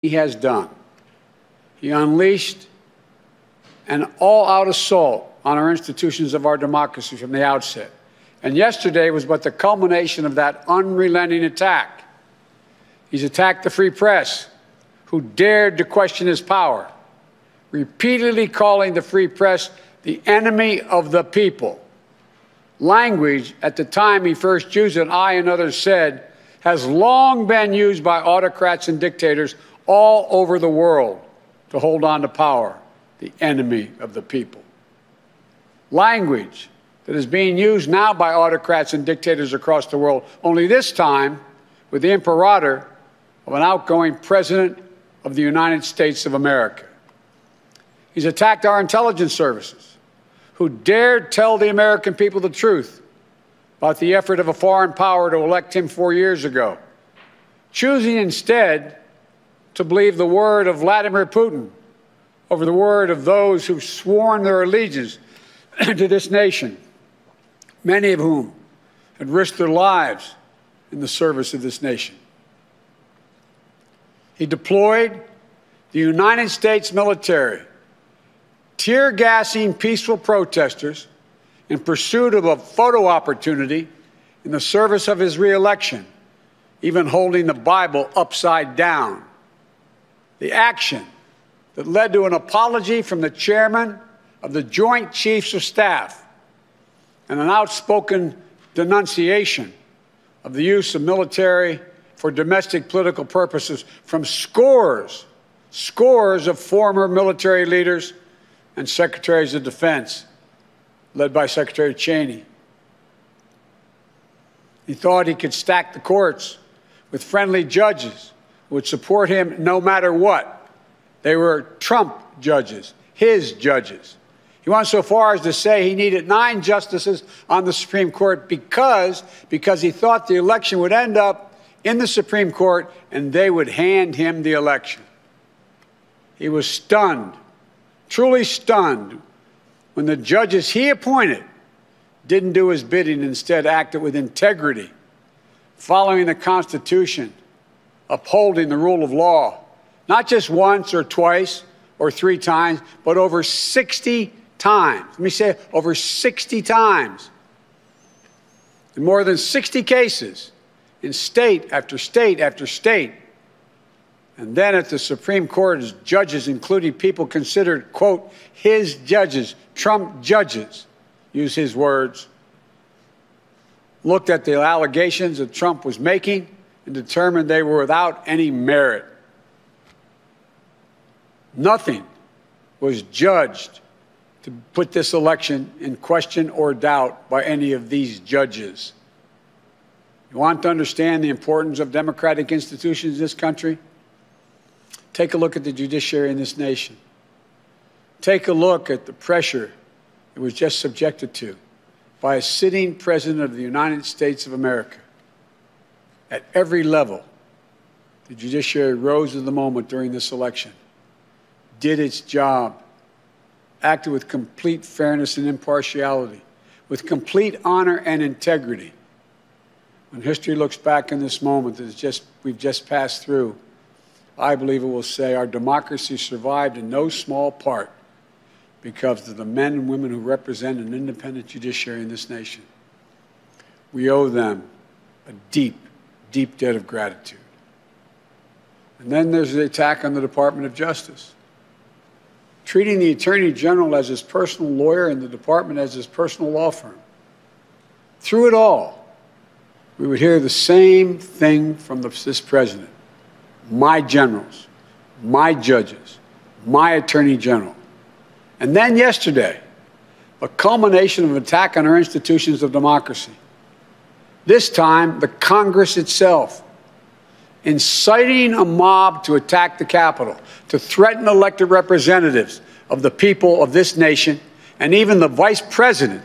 he has done. He unleashed an all-out assault on our institutions of our democracy from the outset. And yesterday was but the culmination of that unrelenting attack. He's attacked the free press, who dared to question his power, repeatedly calling the free press the enemy of the people. Language, at the time he first used it, I and others said, has long been used by autocrats and dictators all over the world to hold on to power, the enemy of the people. Language that is being used now by autocrats and dictators across the world, only this time with the imperator of an outgoing president of the United States of America. He's attacked our intelligence services, who dared tell the American people the truth about the effort of a foreign power to elect him 4 years ago, choosing instead to believe the word of Vladimir Putin over the word of those who've sworn their allegiance to this nation, many of whom had risked their lives in the service of this nation. He deployed the United States military, tear-gassing peaceful protesters in pursuit of a photo opportunity in the service of his re-election, even holding the Bible upside down. The action that led to an apology from the chairman of the Joint Chiefs of Staff and an outspoken denunciation of the use of military for domestic political purposes from scores of former military leaders and secretaries of defense, led by Secretary Cheney. He thought he could stack the courts with friendly judges who would support him no matter what. They were Trump judges, his judges. He went so far as to say he needed 9 justices on the Supreme Court because he thought the election would end up in the Supreme Court and they would hand him the election. He was stunned, truly stunned, when the judges he appointed didn't do his bidding, instead acted with integrity, following the Constitution, upholding the rule of law, not just once or twice or 3 times, but over 60 times. Let me say over 60 times. In more than 60 cases, in state after state after state. And then at the Supreme Court, as judges, including people considered, quote, his judges, Trump judges, use his words, looked at the allegations that Trump was making and determined they were without any merit. Nothing was judged to put this election in question or doubt by any of these judges. You want to understand the importance of democratic institutions in this country? Take a look at the judiciary in this nation. Take a look at the pressure it was just subjected to by a sitting president of the United States of America. At every level, the judiciary rose to the moment during this election, did its job, acted with complete fairness and impartiality, with complete honor and integrity. When history looks back in this moment that we've just passed through, I believe it will say our democracy survived in no small part because of the men and women who represent an independent judiciary in this nation. We owe them a deep, deep debt of gratitude. And then there's the attack on the Department of Justice, treating the Attorney General as his personal lawyer and the department as his personal law firm. Through it all, we would hear the same thing from this president. My generals, my judges, my Attorney General. And then yesterday, a culmination of an attack on our institutions of democracy. This time, the Congress itself, inciting a mob to attack the Capitol, to threaten elected representatives of the people of this nation, and even the Vice President,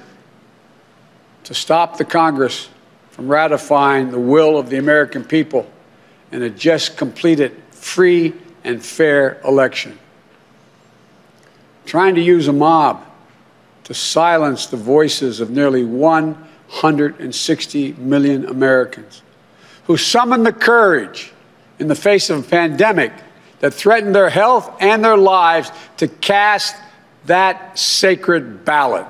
to stop the Congress from ratifying the will of the American people in a just completed free and fair election. Trying to use a mob to silence the voices of nearly 160 million Americans who summoned the courage in the face of a pandemic that threaten their health and their lives to cast that sacred ballot.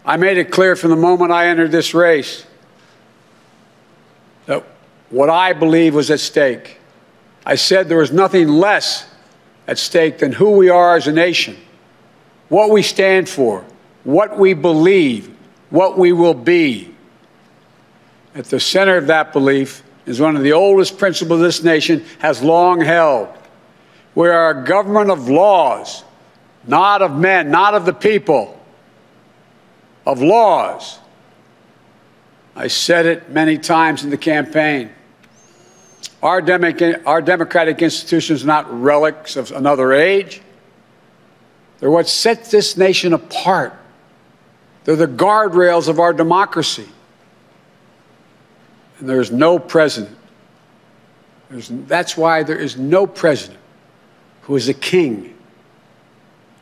I made it clear from the moment I entered this race that what I believe was at stake. I said there was nothing less at stake than who we are as a nation, what we stand for, what we believe, what we will be. At the center of that belief is one of the oldest principles this nation has long held. We are a government of laws, not of men, not of the people, of laws. I said it many times in the campaign. Our democratic institutions are not relics of another age. They're what sets this nation apart. They're the guardrails of our democracy. And there's no president. That's why there is no president who is a king.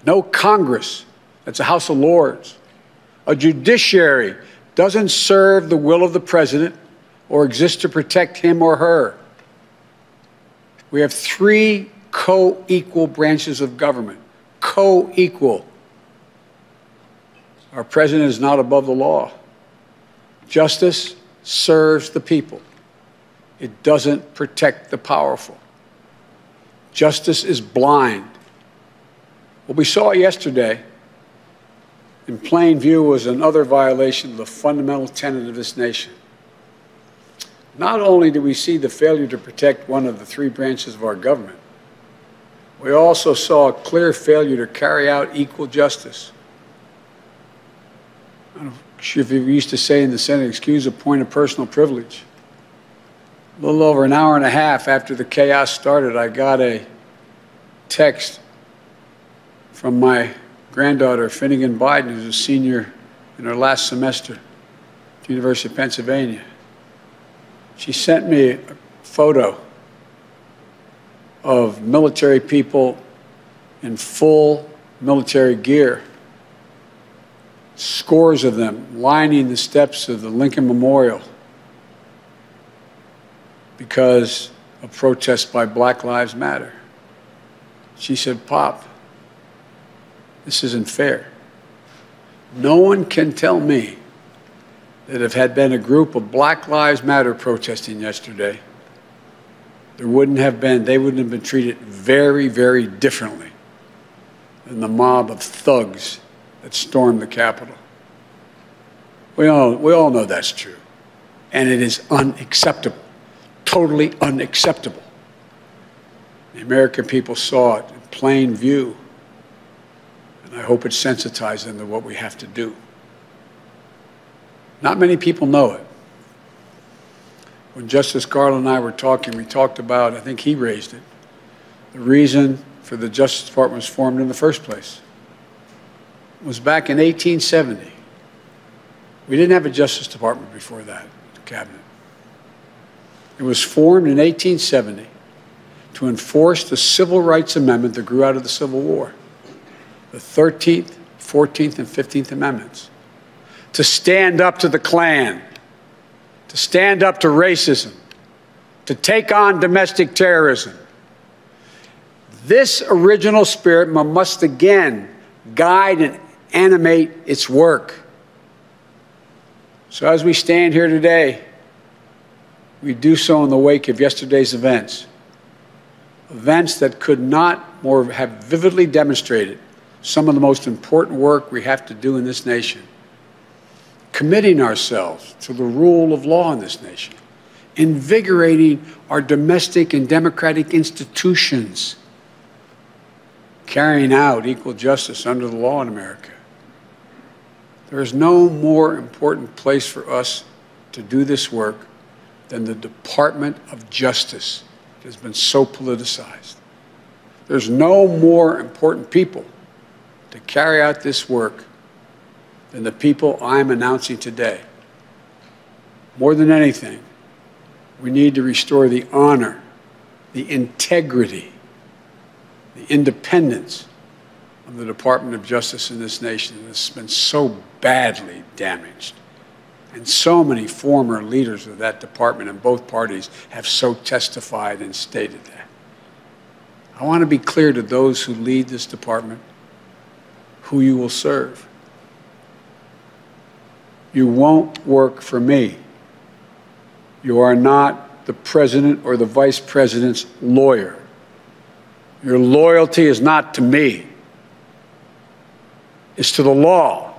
No Congress that's a House of Lords. A judiciary doesn't serve the will of the president or exist to protect him or her. We have three co-equal branches of government. Co-equal. Our president is not above the law. Justice serves the people. It doesn't protect the powerful. Justice is blind. What we saw yesterday in plain view was another violation of the fundamental tenet of this nation. Not only do we see the failure to protect one of the three branches of our government, we also saw a clear failure to carry out equal justice. I'm sure if you used to say in the Senate, excuse a point of personal privilege. A little over an hour and a half after the chaos started, I got a text from my granddaughter, Finnegan Biden, who's a senior in her last semester at the University of Pennsylvania. She sent me a photo of military people in full military gear, scores of them lining the steps of the Lincoln Memorial because of protests by Black Lives Matter. She said, "Pop, this isn't fair. No one can tell me that if had been a group of Black Lives Matter protesting yesterday, they wouldn't have been treated very, very differently than the mob of thugs that stormed the Capitol." We all know that's true. And it is unacceptable, totally unacceptable. The American people saw it in plain view, and I hope it sensitized them to what we have to do. Not many people know it. When Justice Garland and I were talking, we talked about, I think he raised it, the reason for the Justice Department was formed in the first place. It was back in 1870. We didn't have a Justice Department before that, the cabinet. It was formed in 1870 to enforce the Civil Rights Amendment that grew out of the Civil War, the 13th, 14th, and 15th Amendments, to stand up to the Klan, to stand up to racism, to take on domestic terrorism. This original spirit must again guide and animate its work. So as we stand here today, we do so in the wake of yesterday's events that could not more have vividly demonstrated some of the most important work we have to do in this nation. Committing ourselves to the rule of law in this nation, invigorating our domestic and democratic institutions, carrying out equal justice under the law in America. There is no more important place for us to do this work than the Department of Justice that has been so politicized. There's no more important people to carry out this work than the people I'm announcing today. More than anything, we need to restore the honor, the integrity, the independence of the Department of Justice in this nation that's been so badly damaged. And so many former leaders of that department in both parties have so testified and stated that. I want to be clear to those who lead this department who you will serve. You won't work for me. You are not the president or the vice president's lawyer. Your loyalty is not to me. It's to the law,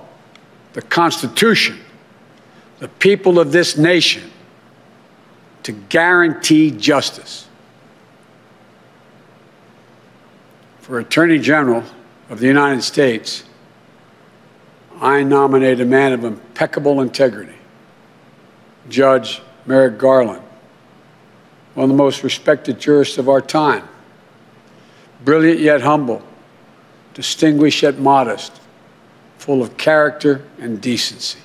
the Constitution, the people of this nation, to guarantee justice. For Attorney General of the United States, I nominate a man of impeccable integrity, Judge Merrick Garland, one of the most respected jurists of our time, brilliant yet humble, distinguished yet modest, full of character and decency.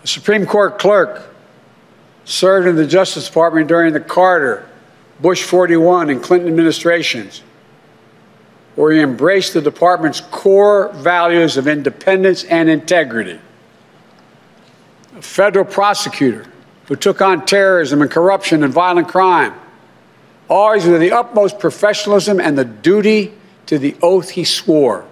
A Supreme Court clerk, served in the Justice Department during the Carter, Bush 41, and Clinton administrations, where he embraced the department's core values of independence and integrity. A federal prosecutor who took on terrorism and corruption and violent crime, always with the utmost professionalism and the duty to the oath he swore.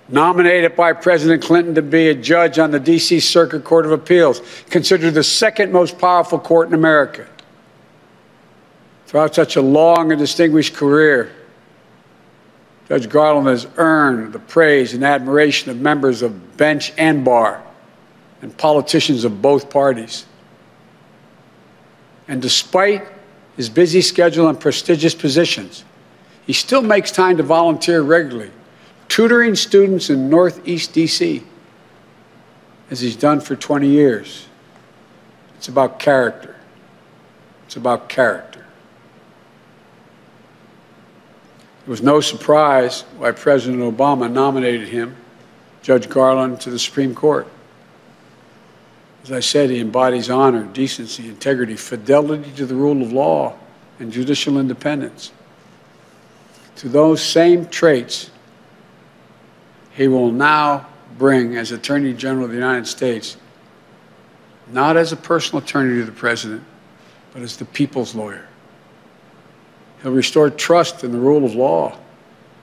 Nominated by President Clinton to be a judge on the D.C. Circuit Court of Appeals, considered the second most powerful court in America. Throughout such a long and distinguished career, Judge Garland has earned the praise and admiration of members of bench and bar and politicians of both parties. And despite his busy schedule and prestigious positions, he still makes time to volunteer regularly, tutoring students in Northeast D.C., as he's done for 20 years. It's about character. It's about character. It was no surprise why President Obama nominated him, Judge Garland, to the Supreme Court. As I said, he embodies honor, decency, integrity, fidelity to the rule of law, and judicial independence. To those same traits, he will now bring, as Attorney General of the United States, not as a personal attorney to the President, but as the people's lawyer. He'll restore trust in the rule of law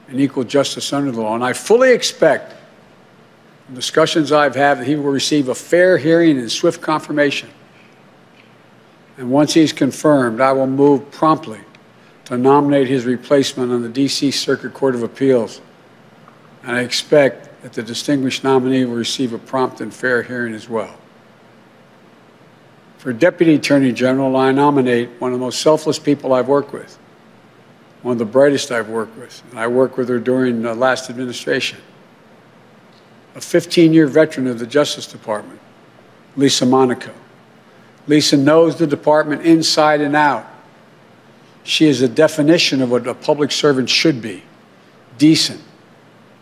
and equal justice under the law. And I fully expect, from discussions I've had, that he will receive a fair hearing and swift confirmation. And once he's confirmed, I will move promptly to nominate his replacement on the D.C. Circuit Court of Appeals. And I expect that the distinguished nominee will receive a prompt and fair hearing as well. For Deputy Attorney General, I nominate one of the most selfless people I've worked with, one of the brightest I've worked with. And I worked with her during the last administration. A 15-year veteran of the Justice Department, Lisa Monaco. Lisa knows the department inside and out. She is the definition of what a public servant should be: decent,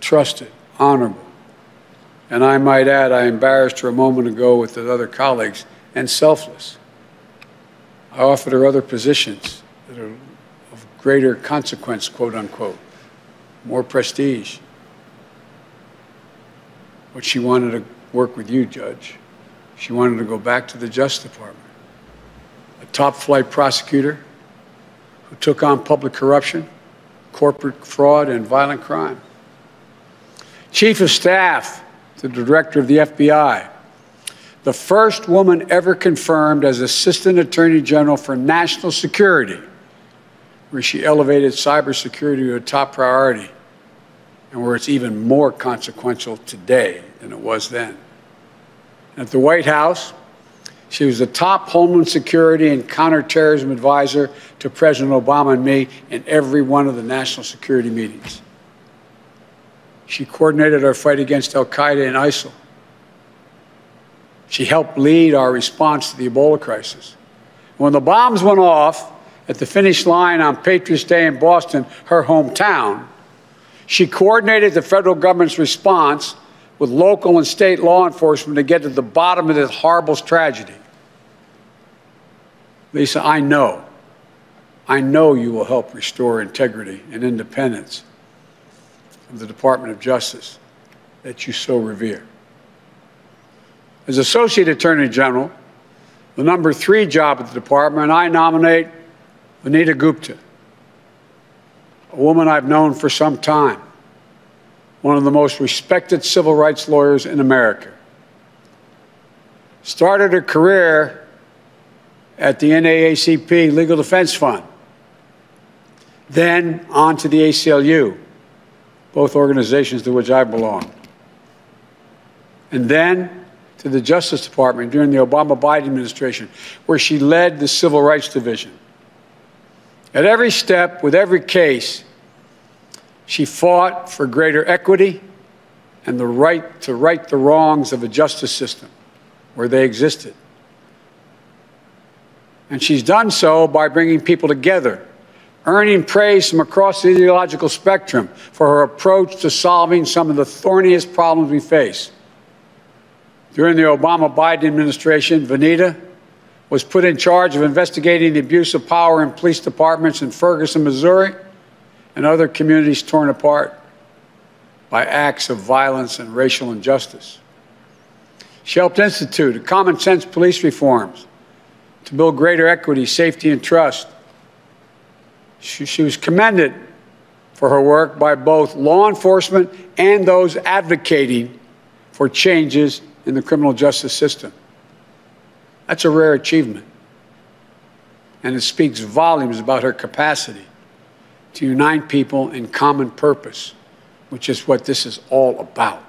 trusted, honorable. And I might add, I embarrassed her a moment ago with the other colleagues, and selfless. I offered her other positions that are of greater consequence, quote unquote, more prestige. But she wanted to work with you, Judge. She wanted to go back to the Justice Department. A top flight prosecutor who took on public corruption, corporate fraud, and violent crime. Chief of Staff to the Director of the FBI, the first woman ever confirmed as Assistant Attorney General for National Security, where she elevated cybersecurity to a top priority, and where it's even more consequential today than it was then. At the White House, she was the top Homeland Security and counterterrorism advisor to President Obama and me in every one of the national security meetings. She coordinated our fight against al-Qaeda and ISIL. She helped lead our response to the Ebola crisis. When the bombs went off at the finish line on Patriots' Day in Boston, her hometown, she coordinated the federal government's response with local and state law enforcement to get to the bottom of this horrible tragedy. Lisa, I know you will help restore integrity and independence of the Department of Justice that you so revere. As Associate Attorney General, the #3 job at the department, I nominate Vanita Gupta, a woman I've known for some time, one of the most respected civil rights lawyers in America. Started her career at the NAACP Legal Defense Fund, then on to the ACLU, both organizations to which I belong, and then to the Justice Department during the Obama-Biden administration, where she led the Civil Rights Division. At every step, with every case, she fought for greater equity and the right to right the wrongs of a justice system where they existed. And she's done so by bringing people together, earning praise from across the ideological spectrum for her approach to solving some of the thorniest problems we face. During the Obama-Biden administration, Vanita was put in charge of investigating the abuse of power in police departments in Ferguson, Missouri, and other communities torn apart by acts of violence and racial injustice. She helped institute common sense police reforms to build greater equity, safety, and trust. She was commended for her work by both law enforcement and those advocating for changes in the criminal justice system. That's a rare achievement, and it speaks volumes about her capacity to unite people in common purpose, which is what this is all about,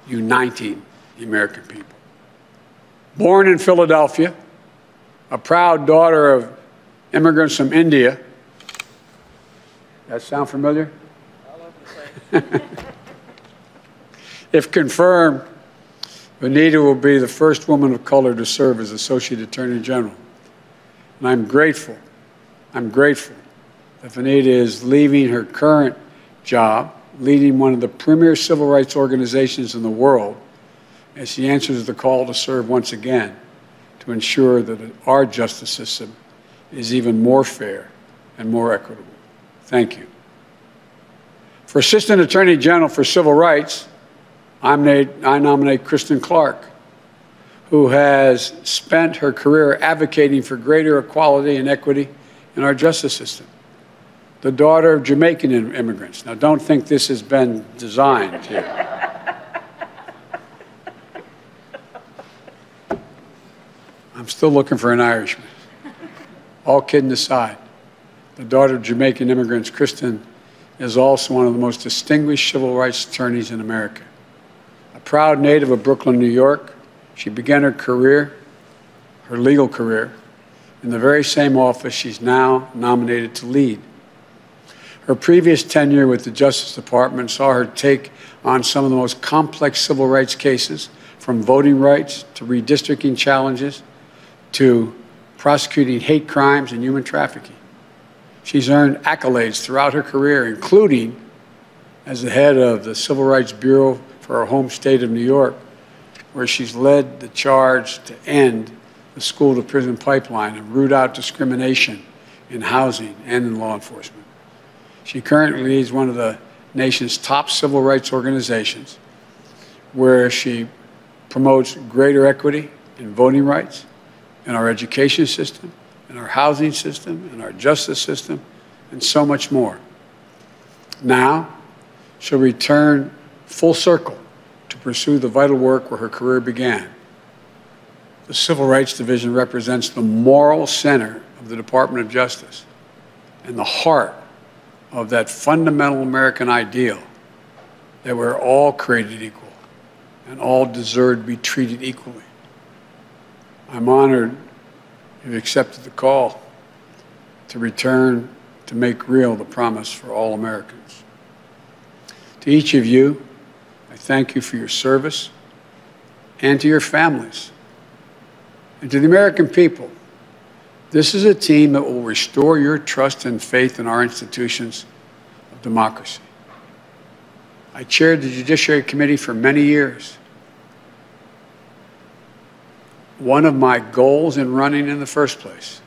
uniting the American people. Born in Philadelphia, a proud daughter of immigrants from India. That sound familiar? If confirmed, Vanita will be the first woman of color to serve as Associate Attorney General. And I'm grateful that Vanita is leaving her current job, leading one of the premier civil rights organizations in the world, as she answers the call to serve once again to ensure that our justice system is even more fair and more equitable. Thank you. For Assistant Attorney General for Civil Rights, I nominate Kristen Clark, who has spent her career advocating for greater equality and equity in our justice system. The daughter of Jamaican immigrants. Now, don't think this has been designed here. I'm still looking for an Irishman. All kidding aside, the daughter of Jamaican immigrants, Kristen, is also one of the most distinguished civil rights attorneys in America. A proud native of Brooklyn, New York, she began her legal career, in the very same office she's now nominated to lead. Her previous tenure with the Justice Department saw her take on some of the most complex civil rights cases, from voting rights to redistricting challenges to prosecuting hate crimes and human trafficking. She's earned accolades throughout her career, including as the head of the Civil Rights Bureau for her home state of New York, where she's led the charge to end the school-to-prison pipeline and root out discrimination in housing and in law enforcement. She currently leads one of the nation's top civil rights organizations, where she promotes greater equity in voting rights, in our education system, in our housing system, in our justice system, and so much more. Now, she'll return full circle to pursue the vital work where her career began. The Civil Rights Division represents the moral center of the Department of Justice and the heart of that fundamental American ideal that we're all created equal and all deserve to be treated equally. I'm honored you've accepted the call to return to make real the promise for all Americans. To each of you, I thank you for your service, and to your families. And to the American people, this is a team that will restore your trust and faith in our institutions of democracy. I chaired the Judiciary Committee for many years. One of my goals in running in the first place,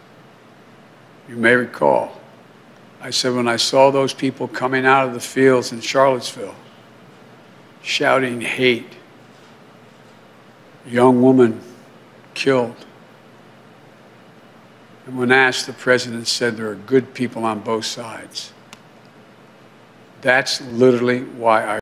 you may recall, I said when I saw those people coming out of the fields in Charlottesville, shouting hate, a young woman killed. And when asked, the president said there are good people on both sides. That's literally why I